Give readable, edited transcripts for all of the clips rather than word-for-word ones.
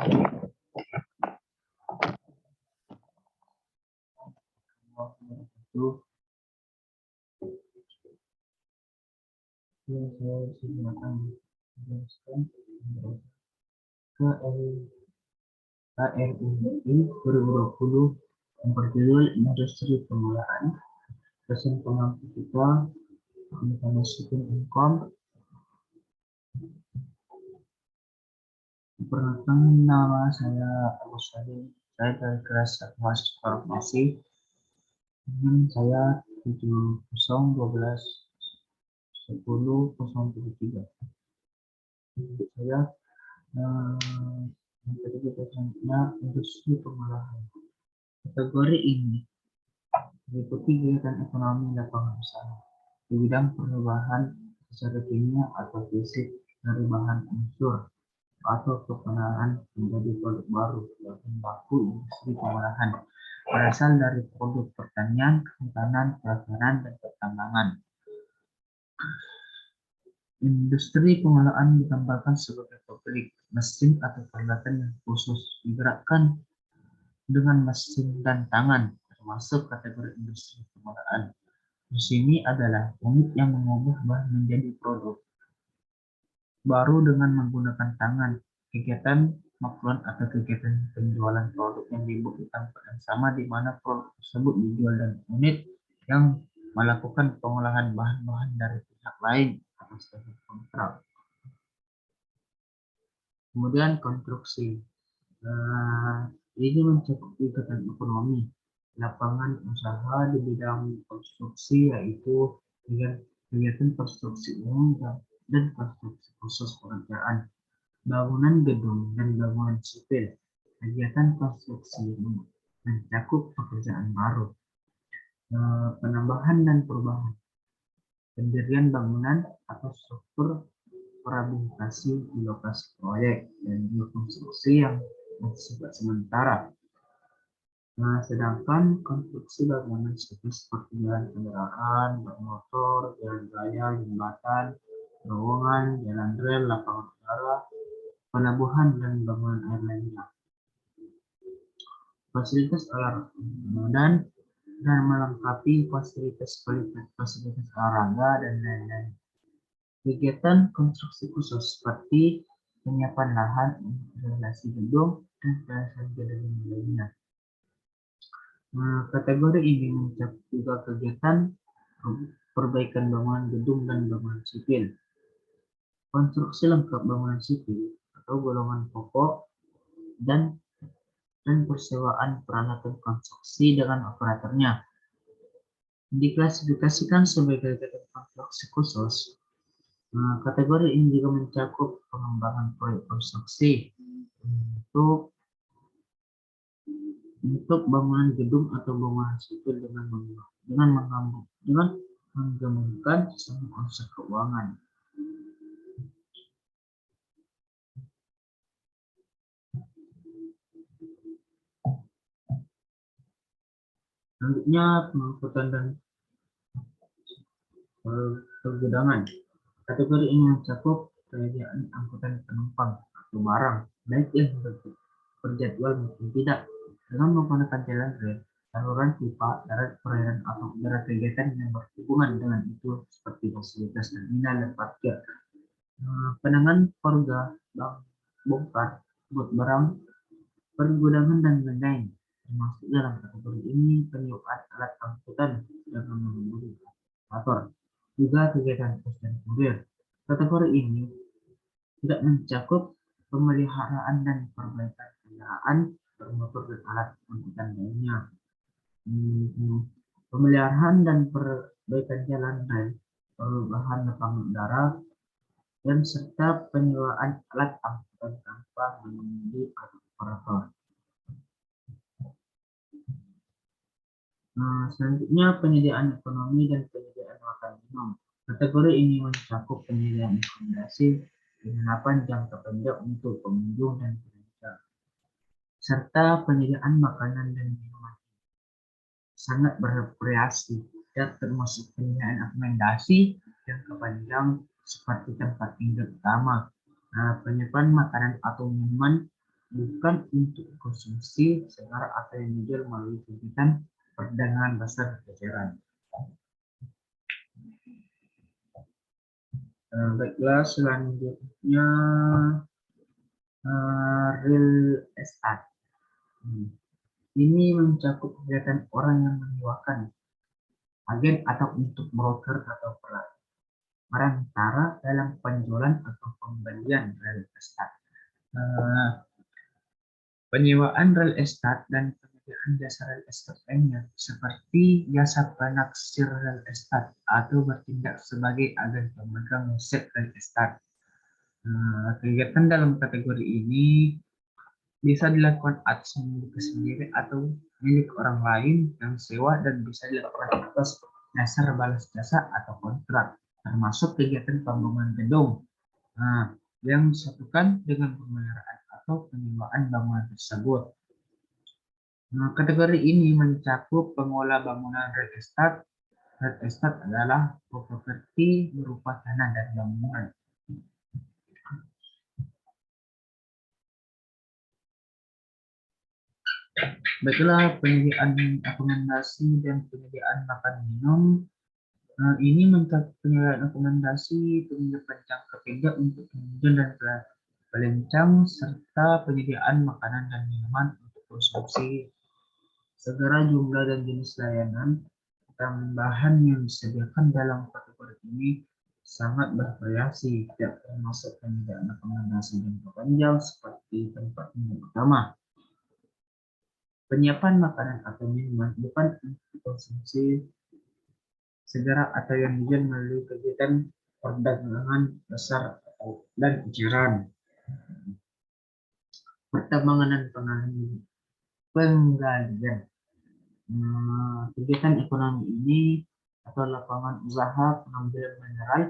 KRUI 2020 berjudul Industri Pengolahan, pesan pengampu kita, Masukin Income. Perkenalkan, nama saya Agus Salim, saya dari kelas Mahasiswa Farmasi. Saya 70121073. Saya materi kita selanjutnya industri pengolahan. Kategori ini meliputi kegiatan ekonomi lapangan usaha di bidang perubahan secara kimia atau fisik dari bahan unsur atau kepenahan menjadi produk baru bahan baku industri pengolahan berasal dari produk pertanian, kehutanan, perikanan, dan pertambangan. Industri pengolahan ditambahkan sebagai pabrik, mesin atau peralatan yang khusus digerakkan dengan mesin dan tangan, termasuk kategori industri pengolahan. Di sini adalah unit yang mengubah bahan menjadi produk baru dengan menggunakan tangan. Kegiatan makluan atau kegiatan penjualan produk yang dibuat di tempat yang sama di mana produk tersebut dijual, dan unit yang melakukan pengolahan bahan-bahan dari pihak lain atas dasar kontrak. Kemudian konstruksi. Ini mencakup kegiatan ekonomi lapangan usaha di bidang konstruksi, yaitu kegiatan konstruksi umum dan konstruksi khusus pekerjaan, bangunan gedung dan bangunan sipil. Kegiatan konstruksi mencakup pekerjaan baru, penambahan dan perubahan, pendirian bangunan atau struktur rehabilitasi di lokasi proyek, dan juga konstruksi yang bersifat sementara. Sedangkan konstruksi bangunan sipil seperti jalan kendaraan, bermotor, jalan raya, jembatan, terowongan, jalan rel, lapangan udara, pelabuhan, dan bangunan air lainnya. Fasilitas dan melengkapi fasilitas olahraga dan lain-lain. Kegiatan konstruksi khusus seperti penyiapan lahan, instalasi gedung, dan pelayanan gedung lainnya. Kategori ini mencakup juga kegiatan perbaikan bangunan gedung dan bangunan sipil, konstruksi lengkap bangunan sipil atau golongan pokok, dan persewaan peralatan konstruksi dengan operatornya. Diklasifikasikan sebagai kegiatan konstruksi khusus. Kategori ini juga mencakup pengembangan proyek konstruksi untuk bangunan gedung atau bangunan sipil dengan menggabungkan sistem unsur keuangan. Selanjutnya, pengangkutan dan pergudangan. Kategori ini mencakup penyediaan angkutan penumpang atau barang, baik yang berjadwal maupun tidak, dengan menggunakan jalan rel, saluran pipa, darat, perairan, atau udara. Kegiatan yang berhubungan dengan itu seperti fasilitas terminal dan parkir, penanganan forga, bongkar, bot barang, pergudangan, dan lain-lain. Termasuk dalam kategori ini penyewaan alat angkutan dengan mengemudi operator, juga kegiatan pos dan kurir. Kategori ini tidak mencakup pemeliharaan dan perbaikan kendaraan, bermotor, dan alat angkutan lainnya. Pemeliharaan dan perbaikan jalan rel, perubahan lapangan udara, dan serta penyewaan alat angkutan tanpa mengemudi atau operator. Selanjutnya, penyediaan ekonomi dan penyediaan makan minum. Kategori ini mencakup penyediaan akomodasi, penginapan jangka pendek untuk pengunjung dan pelajar, serta penyediaan makanan dan minuman. Sangat bervariasi, dan termasuk penyediaan akomodasi jangka panjang seperti tempat tinggal utama, penyediaan makanan atau minuman bukan untuk konsumsi secara atau yang dijual melalui kegiatan perdagangan pasar eceran. Baiklah, selanjutnya real estate. Ini mencakup kegiatan orang yang menyewakan agen atau untuk broker atau perantara dalam penjualan atau pembelian real estate. Penyewaan real estate dan penyediaan jasa real estate lainnya seperti jasa penaksir real estate atau bertindak sebagai agen pemegang aset real estate. Kegiatan dalam kategori ini bisa dilakukan atas milik sendiri atau milik orang lain yang sewa dan bisa dilakukan atas dasar balas jasa atau kontrak, termasuk kegiatan pembangunan gedung yang disatukan dengan pemeliharaan atau penyewaan bangunan tersebut. Kategori ini mencakup pengelola bangunan real estate. Real estate adalah properti berupa tanah dan bangunan. Baiklah, penyediaan akomodasi dan penyediaan makan minum. Ini mencakup penyediaan akomodasi, penginapan jangka pendek untuk pengunjung dan pelencang, serta penyediaan makanan dan minuman untuk konsumsi. Segera jumlah dan jenis layanan tambahan yang disediakan dalam kategori ini sangat bervariasi, tidak termasuk penyediaan akomodasi jangka panjang seperti tempat minum utama. Penyiapan makanan atau minuman bukan untuk konsumsi segera atau yang dijual melalui kegiatan perdagangan besar dan eceran. Pertambangan dan penggalian. Kegiatan ekonomi ini atau lapangan usaha pengambilan mineral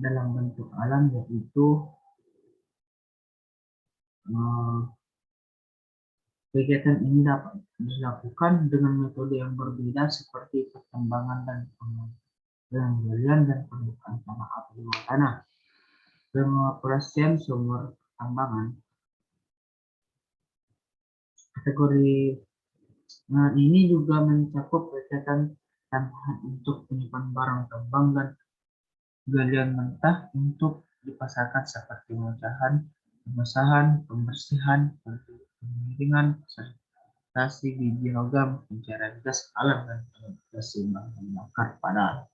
dalam bentuk alam, yaitu kegiatan ini dapat dilakukan dengan metode yang berbeda seperti pertambangan dan penggalian dan pembukaan tanah atau bawah tanah. Pengoperasian sumber tambangan. Kategori ini juga mencakup kegiatan tambahan untuk penyimpan barang tambang dan galian mentah untuk dipasarkan seperti pemasahan, pembersihan, penggilingan, sertasi biji logam, pencarian gas alam, dan penetrasi bahan bakar padat.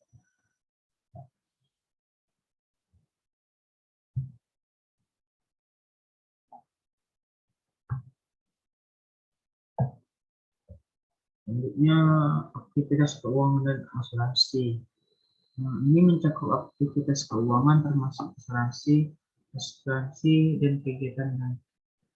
Selanjutnya, aktivitas keuangan dan asuransi. Ini mencakup aktivitas keuangan termasuk asuransi dan kegiatan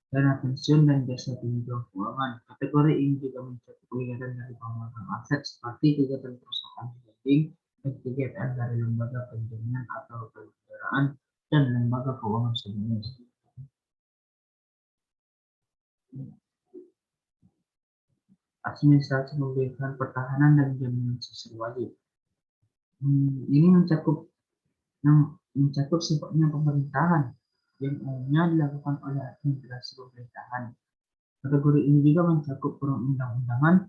dana pensiun dan jasa penyediaan keuangan. Kategori ini juga mencakup kegiatan dari pemegang aset seperti kegiatan perusahaan holding dan kegiatan dari lembaga penjamin atau pemeliharaan dan lembaga keuangan sejenis. Administrasi pemerintahan pertahanan dan jaminan sosial wajib. Ini mencakup sifatnya pemerintahan yang umumnya dilakukan oleh administrasi pemerintahan. Kategori ini juga mencakup perundang-undangan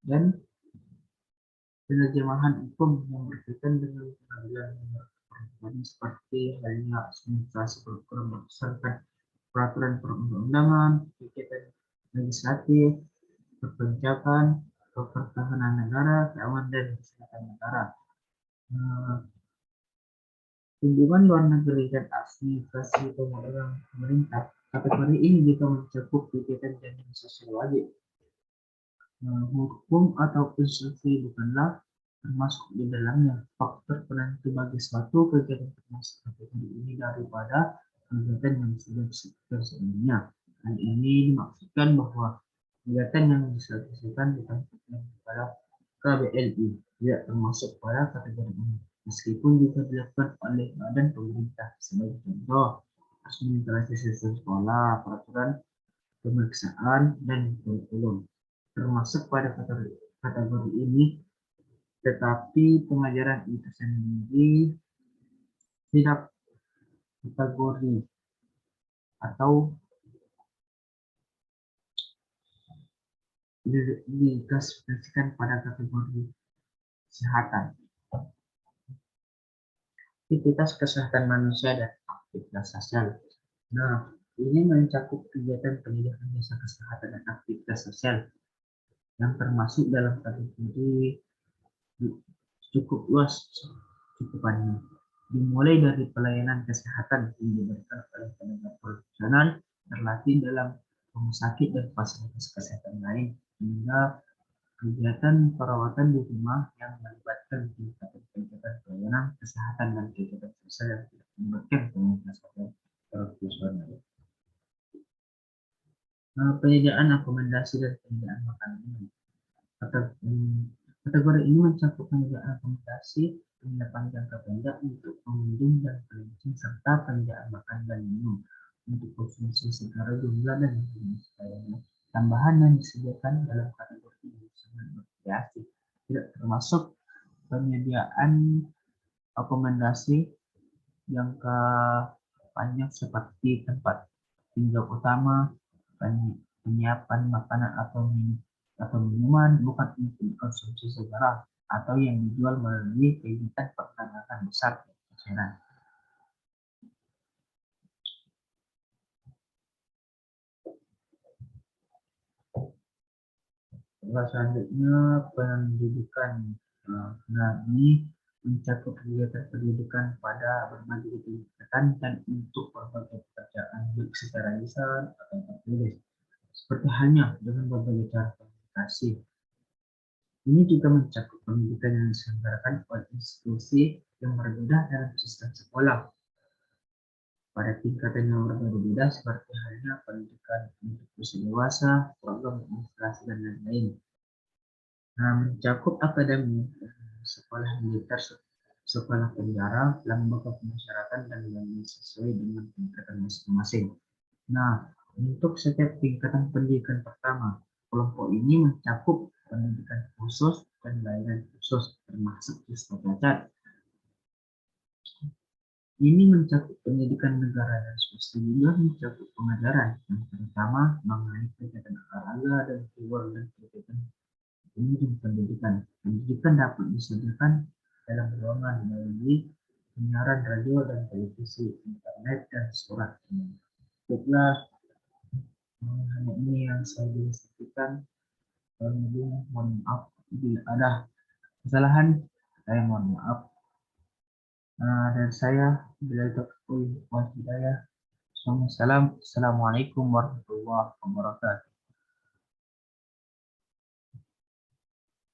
dan penerjemahan hukum yang berkaitan dengan pengadilan peraturan seperti halnya administrasi program berdasarkan peraturan perundang-undangan, kegiatan legislatif, perpajakan, pertahanan negara, keamanan dan kesehatan negara. Hubungan luar negeri dan administrasi pemerintah. Kategori ini juga mencakup kegiatan jaminan sosial wajib. Hukum atau institusi bukanlah termasuk di dalamnya faktor penentu bagi suatu kegiatan termasuk kategori ini daripada kegiatan yang sudah disebutkan sebelumnya. Hal ini dimaksudkan bahwa kegiatan yang diselesaikan ditempatkan pada KBLI tidak termasuk pada kategori ini, meskipun juga dilakukan oleh badan pemerintah. Sebagai contoh, administrasi sistem sekolah, peraturan pemeriksaan, dan kurikulum termasuk pada kategori ini, tetapi pengajaran itu sendiri tidak kategori atau diklasifikasikan pada kategori kesehatan. Aktivitas kesehatan manusia dan aktivitas sosial. Nah, ini mencakup kegiatan pendidikan jasa kesehatan dan aktivitas sosial yang termasuk dalam kategori cukup luas cakupannya. Dimulai dari pelayanan kesehatan yang diberikan oleh tenaga profesional terlatih dalam rumah sakit dan fasilitas kesehatan lain, hingga kegiatan perawatan di rumah yang melibatkan kegiatan pelayanan kesehatan dan kegiatan sosial yang tidak melibatkan komunitas atau profesional. Penyediaan akomodasi dan penyediaan makanan minum. Kategori ini mencakup penyediaan akomodasi penginapan jangka pendek untuk pengunjung dan pengunjung serta penyediaan makan dan minum untuk konsumsi secara jumlah dan jenis lainnya. Tambahan yang disediakan dalam kategori ini sangat bervariasi, tidak termasuk penyediaan akomodasi jangka panjang seperti tempat tinggal utama, penyiapan makanan atau minuman bukan untuk konsumsi segera atau yang dijual melalui kegiatan perdagangan besar eceran. Selanjutnya pendidikan. Nah, ini mencakup kegiatan pendidikan pada berbagai tingkatan dan untuk berbagai pekerjaan baik secara lisan atau tertulis, seperti halnya dengan berbagai cara komunikasi. Ini juga mencakup pendidikan yang diselenggarakan oleh institusi yang berbeda dalam sistem sekolah pada tingkatan yang berbeda-beda, seperti halnya pendidikan untuk usia dewasa, program administrasi, dan lain-lain. Nah, mencakup akademi, sekolah militer, sekolah penjara, lembaga pemasyarakatan, dan lain-lain sesuai dengan tingkatan masing-masing. Nah, untuk setiap tingkatan pendidikan pertama, kelompok ini mencakup pendidikan khusus dan layanan khusus, termasuk siswa cacat. Ini mencakup pendidikan negara dan swasta, juga mencakup pengajaran yang terutama mengenai kegiatan olahraga dan keluar dan kegiatan penunjang pendidikan. Pendidikan dapat disediakan dalam ruangan melalui penyiaran radio dan televisi, internet, dan surat. Baiklah, hanya ini yang saya bisa sampaikan. Mohon maaf bila ada kesalahan, saya mohon maaf. Dan saya bila itu hidayah. Assalamualaikum warahmatullahi wabarakatuh.